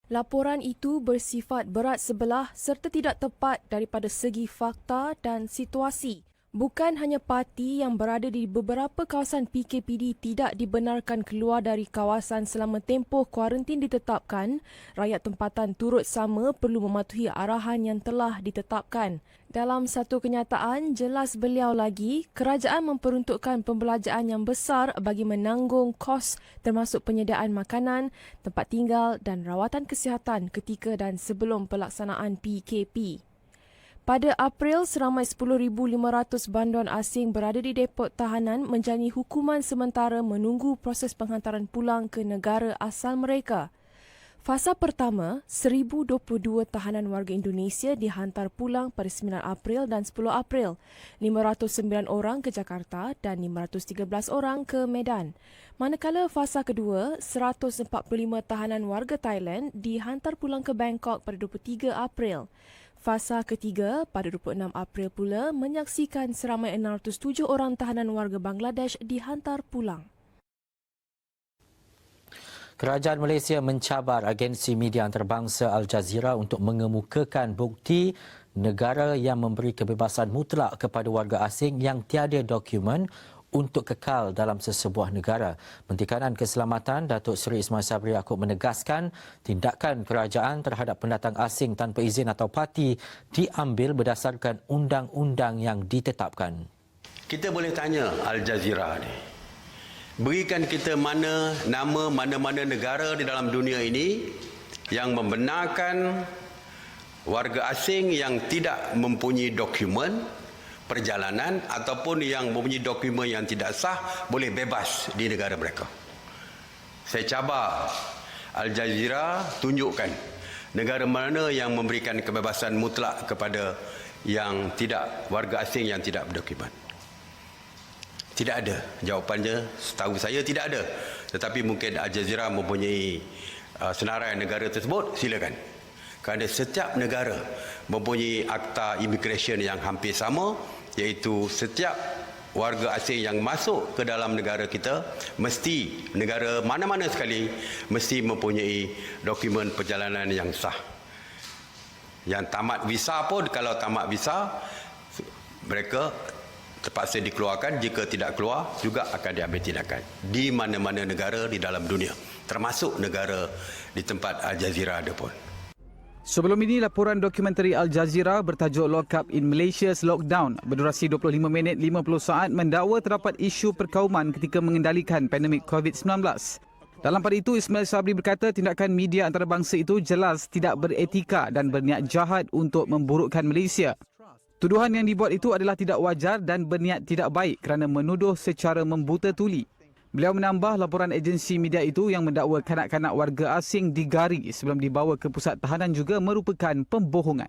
Laporan itu bersifat berat sebelah serta tidak tepat daripada segi fakta dan situasi. Bukan hanya parti yang berada di beberapa kawasan PKPD tidak dibenarkan keluar dari kawasan selama tempoh kuarantin ditetapkan, rakyat tempatan turut sama perlu mematuhi arahan yang telah ditetapkan. Dalam satu kenyataan, jelas beliau lagi, kerajaan memperuntukkan pembelanjaan yang besar bagi menanggung kos termasuk penyediaan makanan, tempat tinggal dan rawatan kesihatan ketika dan sebelum pelaksanaan PKP. Pada April, seramai 10,500 banduan asing berada di depot tahanan menjalani hukuman sementara menunggu proses penghantaran pulang ke negara asal mereka. Fasa pertama, 1,022 tahanan warga Indonesia dihantar pulang pada 9 April dan 10 April, 509 orang ke Jakarta dan 513 orang ke Medan. Manakala fasa kedua, 145 tahanan warga Thailand dihantar pulang ke Bangkok pada 23 April. Fasa ketiga pada 26 April pula menyaksikan seramai 607 orang tahanan warga Bangladesh dihantar pulang. Kerajaan Malaysia mencabar agensi media antarabangsa Al Jazeera untuk mengemukakan bukti negara yang memberi kebebasan mutlak kepada warga asing yang tiada dokumen untuk kekal dalam sesebuah negara. Menteri Kanan Keselamatan Datuk Seri Ismail Sabri Yaakob menegaskan tindakan kerajaan terhadap pendatang asing tanpa izin atau parti diambil berdasarkan undang-undang yang ditetapkan. Kita boleh tanya Al Jazeera ni, berikan kita nama mana-mana negara di dalam dunia ini yang membenarkan warga asing yang tidak mempunyai dokumen perjalanan ataupun yang mempunyai dokumen yang tidak sah boleh bebas di negara mereka. Saya cabar Al Jazeera tunjukkan negara mana yang memberikan kebebasan mutlak kepada yang tidak warga asing yang tidak berdokumen. Tidak ada. Jawapannya setahu saya tidak ada. Tetapi mungkin Al Jazeera mempunyai senarai negara tersebut, silakan. Kerana setiap negara mempunyai akta immigration yang hampir sama, iaitu setiap warga asing yang masuk ke dalam negara kita, mesti negara mana-mana sekali, mesti mempunyai dokumen perjalanan yang sah. Yang tamat visa pun, kalau tamat visa, mereka terpaksa dikeluarkan. Jika tidak keluar, juga akan diambil tindakan di mana-mana negara di dalam dunia, termasuk negara di tempat Al Jazeera ada pun. Sebelum ini, laporan dokumentari Al Jazeera bertajuk Lock Up in Malaysia's Lockdown berdurasi 25 minit 50 saat mendakwa terdapat isu perkauman ketika mengendalikan pandemik COVID-19. Dalam pada itu, Ismail Sabri berkata tindakan media antarabangsa itu jelas tidak beretika dan berniat jahat untuk memburukkan Malaysia. Tuduhan yang dibuat itu adalah tidak wajar dan berniat tidak baik kerana menuduh secara membuta tuli. Beliau menambah laporan agensi media itu yang mendakwa kanak-kanak warga asing digari sebelum dibawa ke pusat tahanan juga merupakan pembohongan.